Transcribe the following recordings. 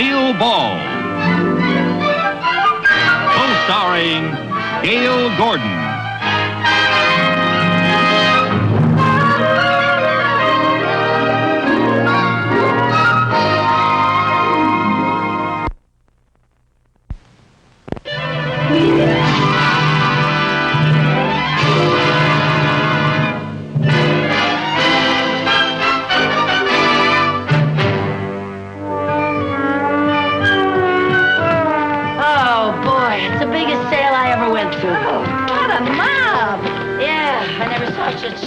Lucille Ball. Co-starring Gale Gordon.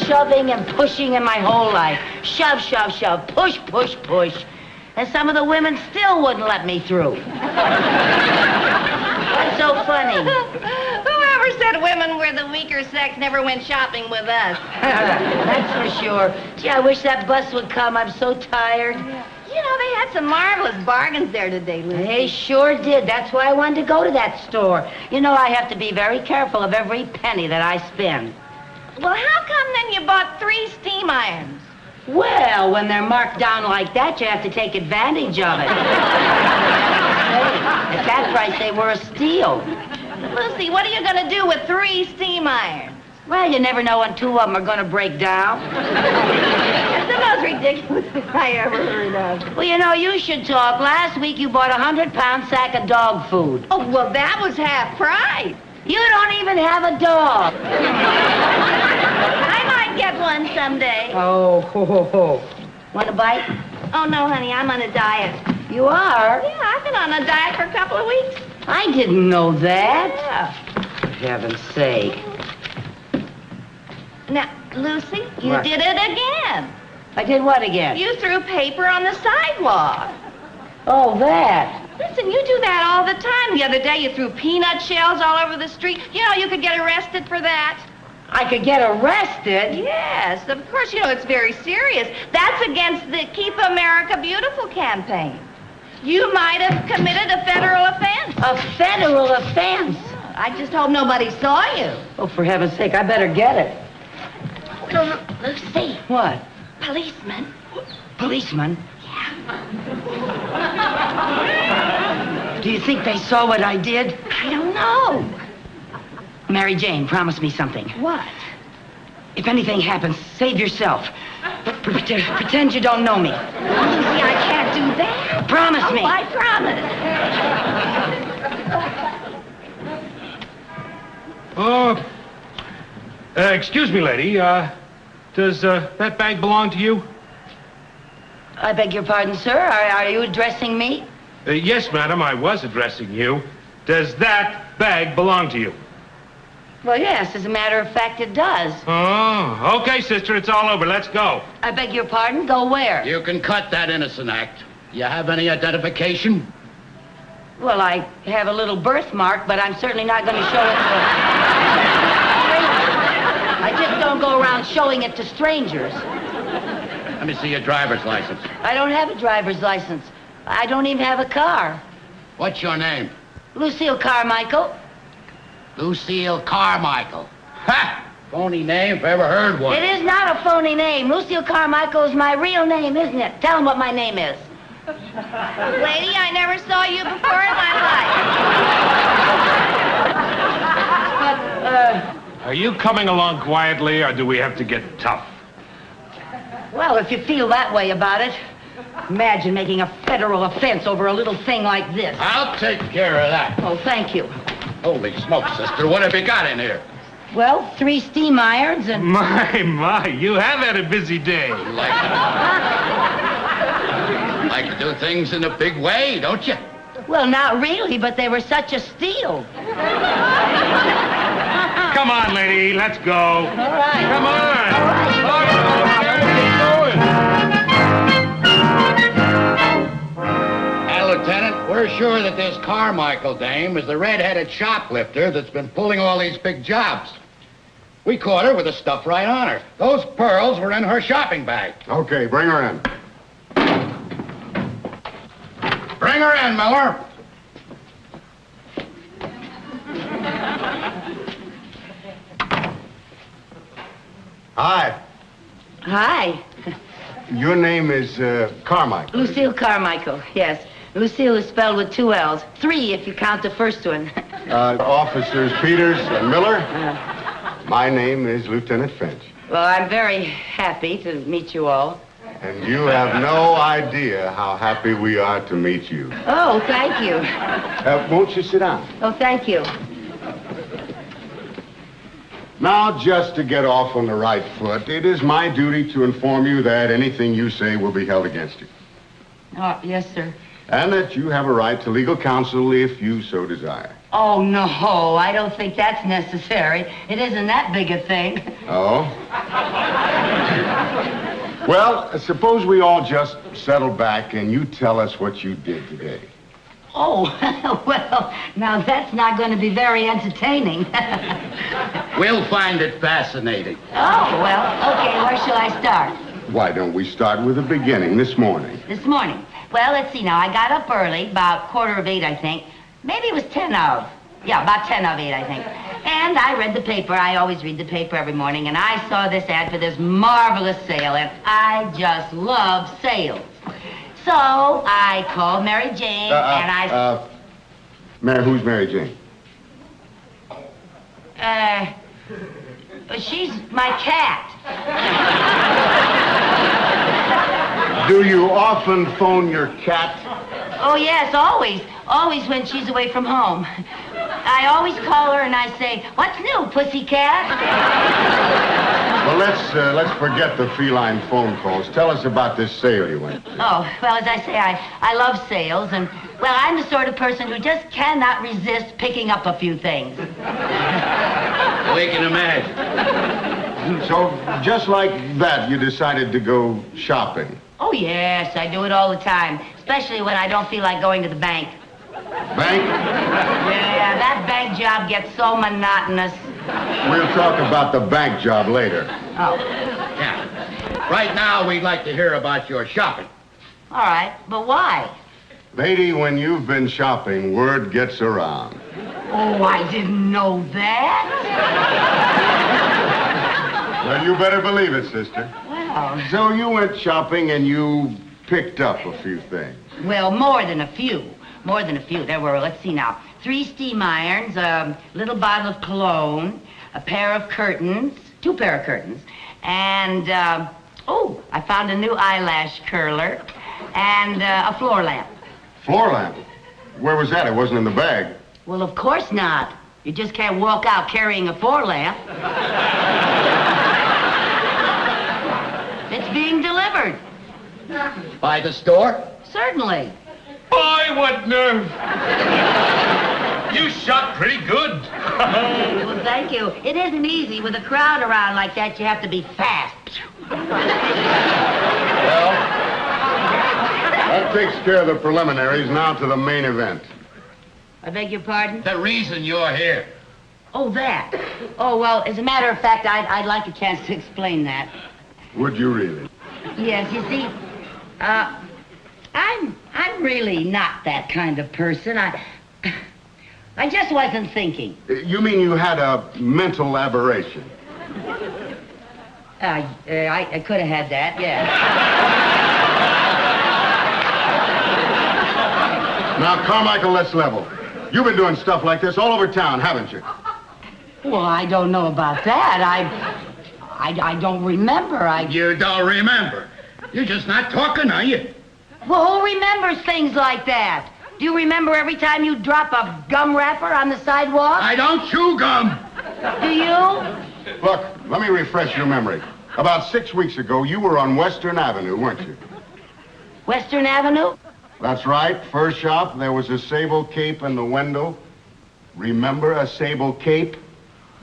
Shoving and pushing in my whole life. Shove, shove, shove. Push, push, push. And some of the women still wouldn't let me through. What's so funny? Whoever said women were the weaker sex never went shopping with us. That's for sure. Gee, I wish that bus would come. I'm so tired. Yeah. You know, they had some marvelous bargains there today, Lucy. They sure did. That's why I wanted to go to that store. You know, I have to be very careful of every penny that I spend. Well, how come then you bought 3 steam irons? Well, when they're marked down like that, you have to take advantage of it. At that price, they were a steal. Lucy, what are you going to do with 3 steam irons? Well, you never know when 2 of them are going to break down. It's the most ridiculous thing I ever heard of. Well, you know, you should talk. Last week, you bought a 100-pound sack of dog food. Oh, well, that was half price. You don't even have a dog. I might get one someday. Oh, ho, ho, ho. Want a bite? Oh, no, honey, I'm on a diet. You are? Yeah, I've been on a diet for a couple of weeks. I didn't know that. Yeah. For heaven's sake. Now, Lucy, you What? did it again. I did what again? You threw paper on the sidewalk. Oh, that. Listen, you do that all the time. The other day, you threw peanut shells all over the street. You know, you could get arrested for that. I could get arrested? Yes, of course, you know, it's very serious. That's against the Keep America Beautiful campaign. You might have committed a federal offense. A federal offense? I just hope nobody saw you. Oh, for heaven's sake, I better get it. Lucy, What? policeman. Policeman? Do you think they saw what I did? I don't know. Mary Jane, promise me something. What? If anything happens, save yourself. Pretend you don't know me. Lucy, I can't do that. Promise me. I promise. Excuse me, lady. Does that bag belong to you? I beg your pardon, sir. Are you addressing me? Yes, madam, I was addressing you. Does that bag belong to you? Well, yes, as a matter of fact, it does. Oh, okay, sister, it's all over. Let's go. I beg your pardon? Go where? You can cut that innocent act. You have any identification? Well, I have a little birthmark, but I'm certainly not going to show it to... I just don't go around showing it to strangers. Let me see your driver's license. I don't have a driver's license. I don't even have a car. What's your name? Lucille Carmichael. Lucille Carmichael. Ha! Phony name if I ever heard one. It is not a phony name. Lucille Carmichael is my real name, isn't it? Tell them what my name is. Lady, I never saw you before in my life. Are you coming along quietly, or do we have to get tough? Well, if you feel that way about it, imagine making a federal offense over a little thing like this. I'll take care of that. Oh, thank you. Holy smoke, sister. What have you got in here? Well, 3 steam irons and... My, you have had a busy day. You like to do things in a big way, don't you? Well, not really, but they were such a steal. Come on, lady, let's go. All right. Come on. All right. Lieutenant, we're sure that this Carmichael dame is the red-headed shoplifter that's been pulling all these big jobs. We caught her with the stuff right on her. Those pearls were in her shopping bag. Okay, bring her in. Bring her in, Miller. Hi. Hi. Your name is Carmichael. Lucille Carmichael, yes. Lucille is spelled with 2 L's. 3 if you count the first one. Officers Peters and Miller. My name is Lieutenant Finch. Well, I'm very happy to meet you all. And you have no idea how happy we are to meet you. Oh, thank you. Won't you sit down? Oh, thank you. Now, just to get off on the right foot, it is my duty to inform you that anything you say will be held against you. Oh, yes, sir. And that you have a right to legal counsel if you so desire. Oh, no, I don't think that's necessary. It isn't that big a thing. Oh? Well, suppose we all just settle back and you tell us what you did today. Oh, well, now that's not going to be very entertaining. We'll find it fascinating. Oh, well, okay, where shall I start? Why don't we start with the beginning, this morning? This morning. Well, let's see now. I got up early, about 7:45, I think. Maybe it was 10:00. Yeah, about 10:08, I think. And I read the paper. I always read the paper every morning, and I saw this ad for this marvelous sale, and I just love sales. So I called Mary Jane, and who's Mary Jane? She's my cat. Do you often phone your cat? Oh, yes, always. Always when she's away from home. I always call her and I say, "What's new, pussycat?" Well, let's forget the feline phone calls. Tell us about this sale you went to. Oh, well, as I say, I love sales, and, well, I'm the sort of person who just cannot resist picking up a few things. We can imagine. So, just like that, you decided to go shopping. Oh, yes, I do it all the time, especially when I don't feel like going to the bank. Bank? Yeah, that bank job gets so monotonous. We'll talk about the bank job later. Oh, Yeah. Right now, we'd like to hear about your shopping. all right, but why? Lady, when you've been shopping, word gets around. Oh, I didn't know that. Well, you better believe it, sister. Well, So you went shopping and you picked up a few things. well, more than a few. More than a few. There were, let's see now, 3 steam irons, a little bottle of cologne, a pair of curtains, 2 pair of curtains, and, I found a new eyelash curler and a floor lamp. Floor lamp? Where was that? It wasn't in the bag. Well, of course not. You just can't walk out carrying a floor lamp. It's being delivered. By the store? Certainly. Boy, what nerve! You shot pretty good. Well, thank you. It isn't easy. With a crowd around like that, you have to be fast. Well, that takes care of the preliminaries. Now to the main event. I beg your pardon? The reason you're here. Oh, that. Oh, well, as a matter of fact, I'd like a chance to explain that. Would you really? Yes, you see, I'm really not that kind of person. I just wasn't thinking. You mean you had a mental aberration? I could have had that, yeah. Now, Carmichael, let's level. You've been doing stuff like this all over town, haven't you? Well, I don't know about that. I don't remember. You don't remember. You're just not talking, are you? Well, who remembers things like that? Do you remember every time you drop a gum wrapper on the sidewalk? I don't chew gum. Do you? Look, let me refresh your memory. About 6 weeks ago, you were on Western Avenue, weren't you? Western Avenue? That's right. First shop, there was a sable cape in the window. Remember a sable cape?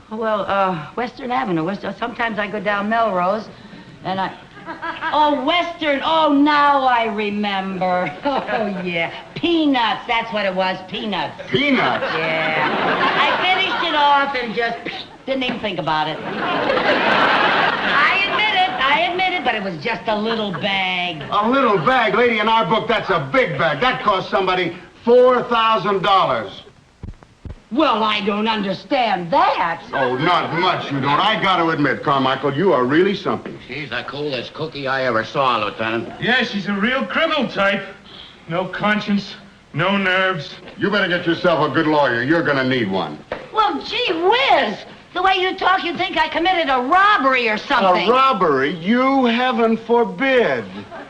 Well, Western Avenue. Sometimes I go down Melrose, and Oh, Western. Oh, now I remember. Oh, yeah. Peanuts. That's what it was. Peanuts. Peanuts? Yeah. I finished it off and just didn't even think about it. I admit it, but it was just a little bag. A little bag? Lady, in our book, that's a big bag. That cost somebody $4,000. Well, I don't understand that. Oh, not much, you don't. I got to admit, Carmichael, you are really something. She's the coolest cookie I ever saw, Lieutenant. Yeah, she's a real criminal type. No conscience, no nerves. You better get yourself a good lawyer. You're gonna need one. Well, gee whiz! The way you talk, you'd think I committed a robbery or something. A robbery? You heaven forbid.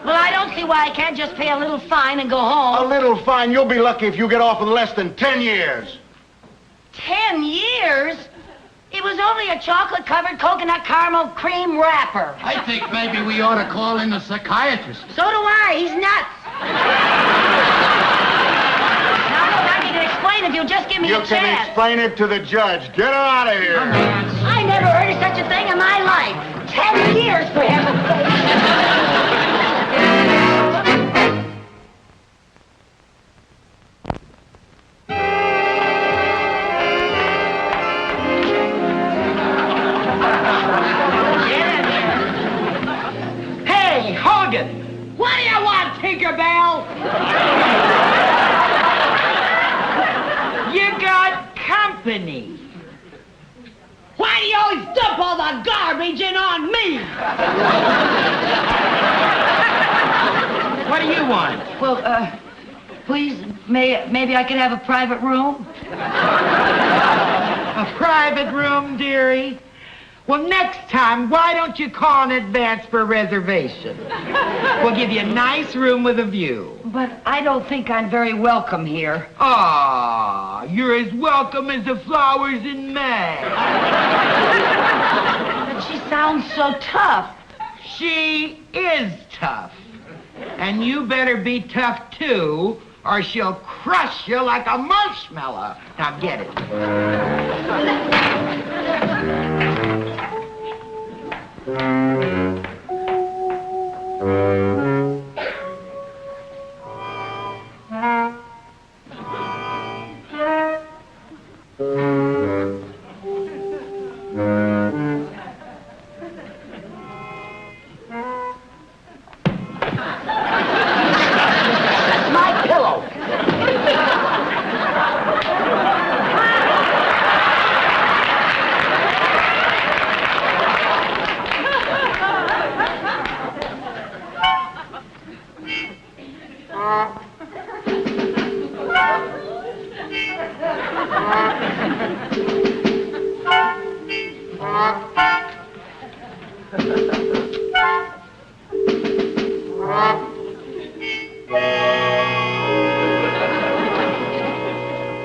Well, I don't see why I can't just pay a little fine and go home. A little fine? You'll be lucky if you get off in less than 10 years. 10 years? It was only a chocolate-covered coconut caramel cream wrapper. I think maybe we ought to call in a psychiatrist. So do I. He's nuts. Now, look, I can explain if you'll just give me a chance. You can explain it to the judge. Get her out of here. I never heard of such a thing in my life. 10 years, for heaven's sake. Hey, Hogan! What do you want, Tinkerbell? You got company. Why do you always dump all the garbage in on me? What do you want? Well, please, maybe I could have a private room? A private room, dearie? Well, next time, why don't you call in advance for a reservation? We'll give you a nice room with a view. But I don't think I'm very welcome here. Ah, you're as welcome as the flowers in May. But she sounds so tough. She is tough. And you better be tough, too, or she'll crush you like a marshmallow. Now, get it.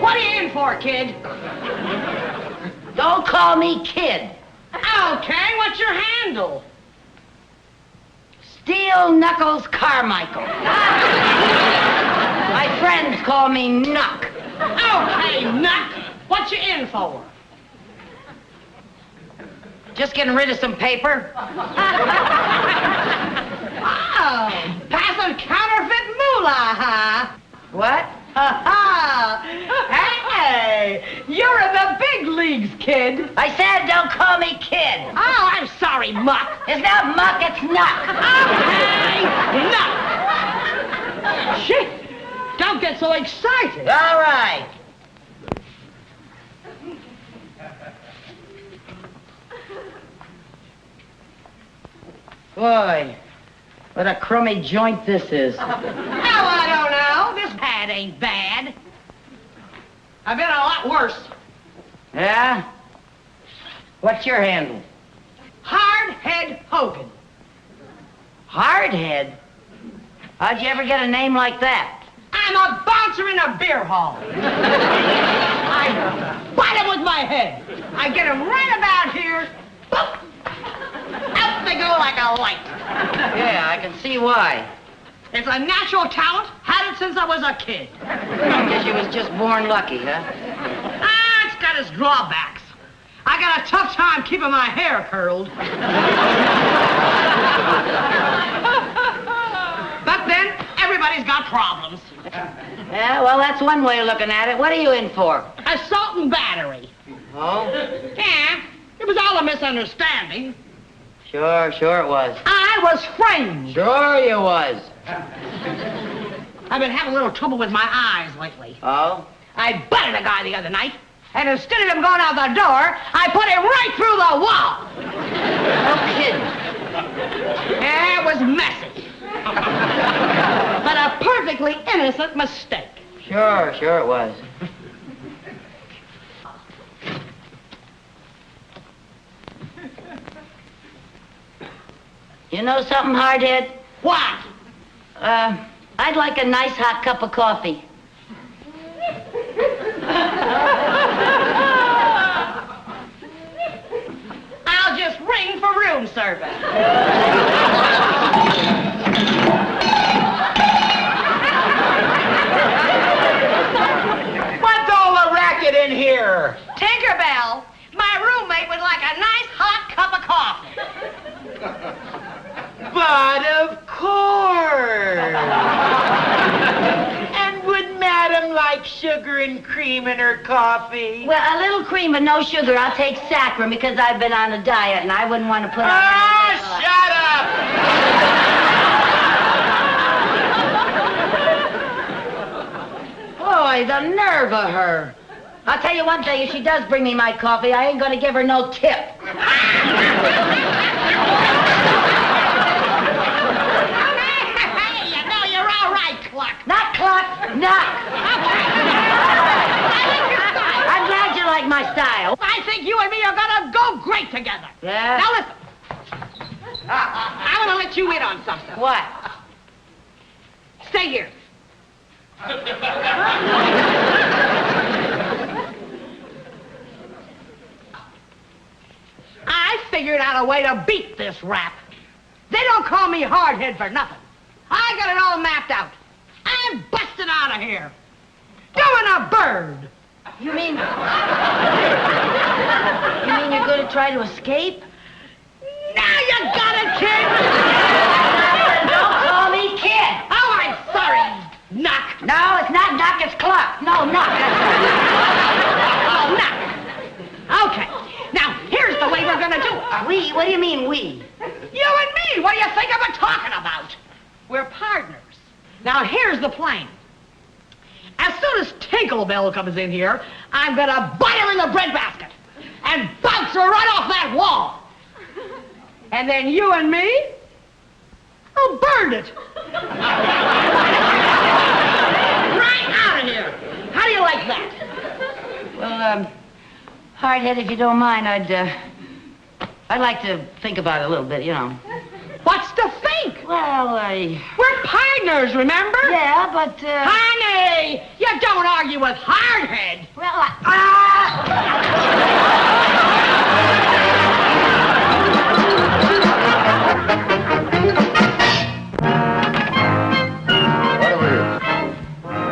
What are you in for, kid? Don't call me kid. Okay, what's your handle? Steel Knuckles Carmichael. My friends call me Knuck. Okay, Nuck. What you in for? Just getting rid of some paper. Oh, passing counterfeit moolah, huh? What? Hey, you're in the big leagues, kid. I said don't call me kid. Oh, I'm sorry, Muck. It's not Muck, it's Knuck. Okay, Nuck. Shit, don't get so excited. All right. Boy, what a crummy joint this is. Oh, I don't know. This pad ain't bad. I've been a lot worse. Yeah? What's your handle? Hardhead Hogan. Hardhead? How'd you ever get a name like that? I'm a bouncer in a beer hall. I bite him with my head. I get him right about here. Boop. Up they go like a light. Yeah, I can see why. It's a natural talent. Had it since I was a kid. Guess you was just born lucky, huh? Ah, it's got its drawbacks. I got a tough time keeping my hair curled. But then, everybody's got problems. Yeah, well, that's one way of looking at it. What are you in for? Assault and battery. Oh? Yeah, it was all a misunderstanding. Sure it was. I was framed. Sure you was. I've been having a little trouble with my eyes lately. Oh? I butted a guy the other night, and instead of him going out the door, I put him right through the wall. No kidding. Yeah, it was messy. But a perfect perfectly innocent mistake. Sure it was. You know something, hardhead? What? I'd like a nice hot cup of coffee. I'll just ring for room service. What's all the racket in here? Tinkerbell, my roommate would like a nice hot cup of coffee. But of course. And would Madam like sugar and cream in her coffee? Well, a little cream but no sugar. I'll take saccharin because I've been on a diet and I wouldn't want to put on... Shut up! Boy, the nerve of her. I'll tell you one thing, if she does bring me my coffee, I ain't gonna give her no tip. Hey, you know you're all right, Cluck. Not Cluck, Knock. I'm glad you like my style. I think you and me are gonna go great together. Yeah? Now listen. I want to let you in on something. What? Stay here. I figured out a way to beat this rap. They don't call me hardhead for nothing. I got it all mapped out. I'm busting out of here. Doing a bird. You mean you're gonna try to escape? Now you got it, kid. Don't call me kid. Oh, I'm sorry. Knock. No, it's not Knock, it's Cluck. No, Knock. Oh, knock. Okay. Now, here's the way we're gonna do it. We? What do you mean, we? You and me. What do you think I've been talking about? We're partners. Now, here's the plan. As soon as Tinkerbell comes in here, I'm gonna bite her in the breadbasket and bounce her right off that wall. And then you and me, I'll burn it. Right out of here. How do you like that? Well, hardhead, if you don't mind, I'd like to think about it a little bit, you know. What's to think? Well, We're partners, remember? yeah, but, Honey, you don't argue with hardhead. well, Right over here.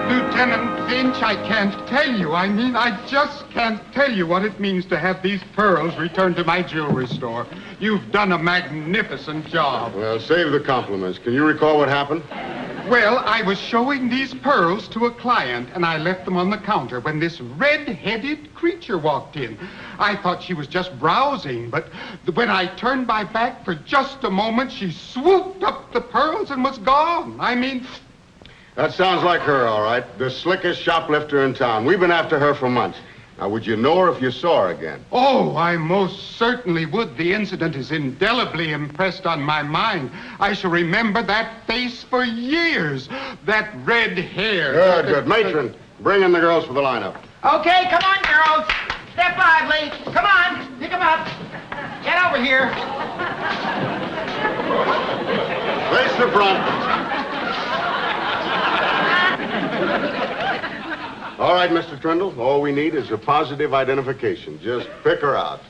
Lieutenant Lynch, I can't tell you. I just can't tell you what it means to have these pearls returned to my jewelry store. You've done a magnificent job. Well, save the compliments. Can you recall what happened? Well, I was showing these pearls to a client, and I left them on the counter when this red-headed creature walked in. I thought she was just browsing, but when I turned my back for just a moment, she swooped up the pearls and was gone. That sounds like her, all right. The slickest shoplifter in town. We've been after her for months. Now, would you know her if you saw her again? Oh, I most certainly would. The incident is indelibly impressed on my mind. I shall remember that face for years. That red hair. Good. Matron, bring in the girls for the lineup. Okay, come on, girls. Step lively. Come on, pick them up. Get over here. Face the front. All right, Mr. Trindle, all we need is a positive identification. Just pick her out.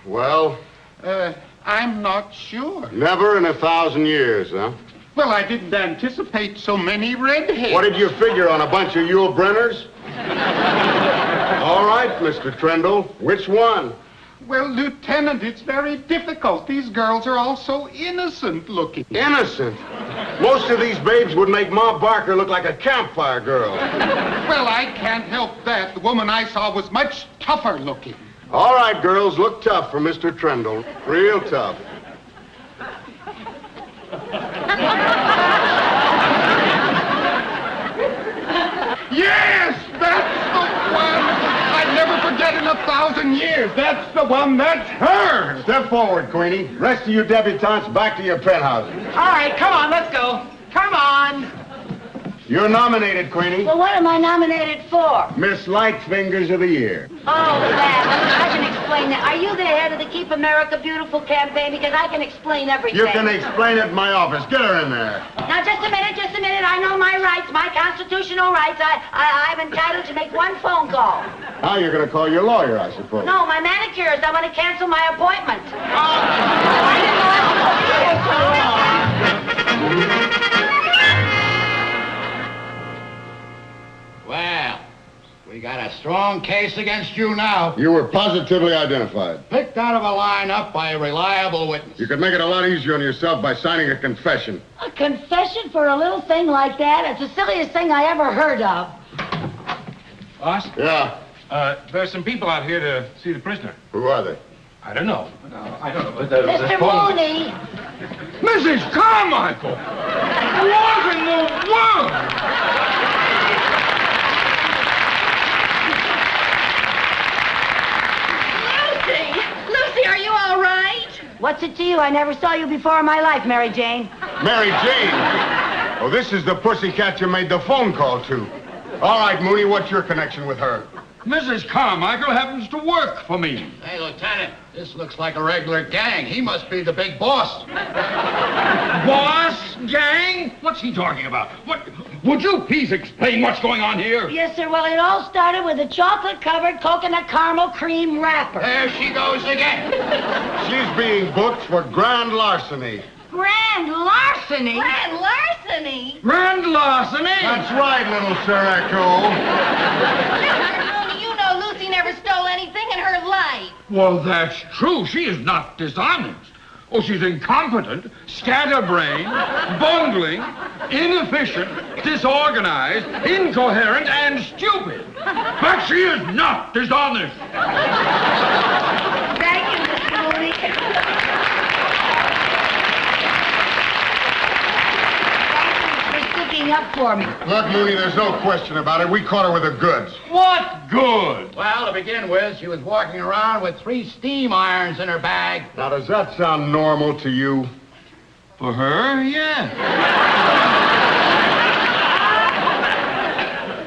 Well, I'm not sure. never in 1,000 years, huh? Well, I didn't anticipate so many redheads. What did you figure on, a bunch of Yule Brenners? All right, Mr. Trindle, which one? Well, Lieutenant, it's very difficult. These girls are all so innocent looking. Innocent? Most of these babes would make Ma Barker look like a campfire girl. Well, I can't help that. The woman I saw was much tougher looking. All right, girls, look tough for Mr. Trindle. Real tough. That's the one. That's her. Step forward, Queenie. Rest of you debutantes back to your penthouses. All right, come on, let's go. Come on. You're nominated, Queenie. Well, what am I nominated for? Miss Light Fingers of the Year. Oh, that. I can explain that. Are you the head of the Keep America Beautiful campaign? Because I can explain everything. You can explain it in my office. Get her in there. Now, just a minute. I know my rights, my constitutional rights. I'm entitled to make one phone call. Now you're going to call your lawyer, I suppose. No, my manicurist. I want to cancel my appointment. I didn't know I was Well, we got a strong case against you now. You were positively identified. Picked out of a lineup by a reliable witness. You could make it a lot easier on yourself by signing a confession. A confession for a little thing like that? It's the silliest thing I ever heard of. Boss? Yeah. There's some people out here to see the prisoner. Who are they? I don't know. I don't know. But Mr. Mooney! Mrs. Carmichael! What in the world? Lucy, are you all right? What's it to you? I never saw you before in my life, Mary Jane. Mary Jane? Oh, this is the pussycat you made the phone call to. All right, Mooney, what's your connection with her? Mrs. Carmichael happens to work for me. Hey, Lieutenant, this looks like a regular gang. He must be the big boss. Boss? Gang? What's he talking about? What? Would you please explain what's going on here? Yes, sir. Well, it all started with a chocolate-covered coconut caramel cream wrapper. There she goes again. She's being booked for grand larceny. Grand larceny? Grand larceny? Grand larceny? That's right, little Sir Echo. You know Lucy never stole anything in her life. Well, that's true. She is not dishonest. Oh, she's incompetent, scatterbrained, bungling, inefficient, disorganized, incoherent, and stupid. But she is not dishonest. Thank you, Mr. Mooney. Up for me. Look, Mooney, there's no question about it. We caught her with the goods. What good? Well, to begin with, she was walking around with 3 steam irons in her bag. Now, does that sound normal to you? For her, yeah.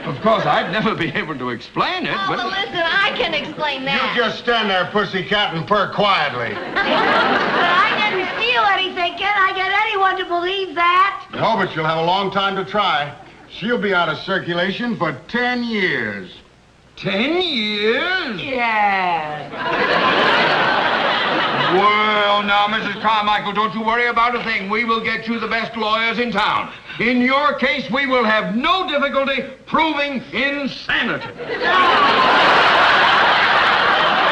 Of course, I'd never be able to explain it, Oh, but... well, listen, I can explain that. You just stand there, pussycat, and purr quietly. But I didn't steal anything. Can I get anyone to believe that? No, but you'll have a long time to try. She'll be out of circulation for 10 years. 10 years? Yes. Well, now, Mrs. Carmichael, don't you worry about a thing. We will get you the best lawyers in town. In your case, we will have no difficulty proving insanity.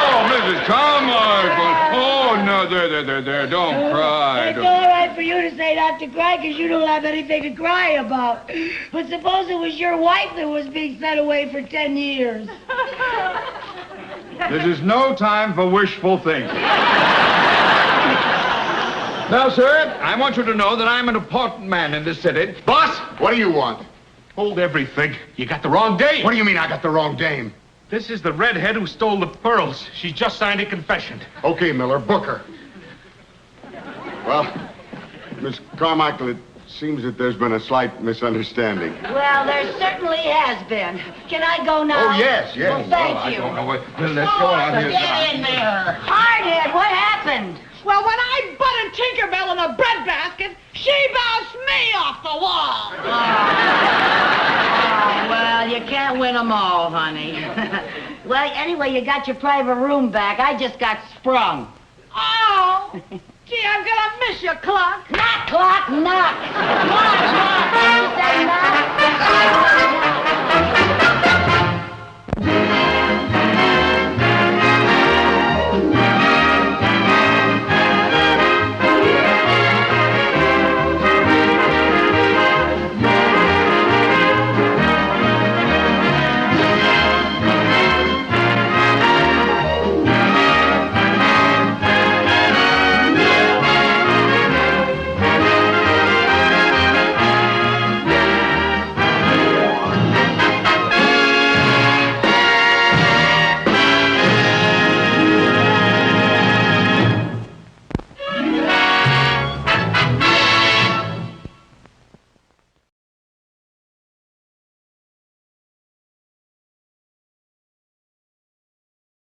Oh, Mrs. Carmichael. Oh, no, there. Don't cry. It's all right for you to say not to cry because you don't have anything to cry about. But suppose it was your wife that was being sent away for 10 years. This is no time for wishful thinking. Now, sir, I want you to know that I'm an important man in this city. Boss, what do you want? Hold everything. You got the wrong dame. What do you mean I got the wrong dame? This is the redhead who stole the pearls. She just signed a confession. Okay, Miller, book her. Well, Miss Carmichael, it seems that there's been a slight misunderstanding. Well, there certainly has been. Can I go now? Oh, yes. Well, thank I you. don't know what... Well, let's go on here. Get in there. Hardhead, what happened? Well, when I butted Tinkerbell in a breadbasket, she bounced me off the wall. Oh, well, you can't win them all, honey. Well, anyway, you got your private room back. I just got sprung. Oh, gee, I'm gonna miss you, Cluck. Knock, clock, knock. Knock, knock. You say knock?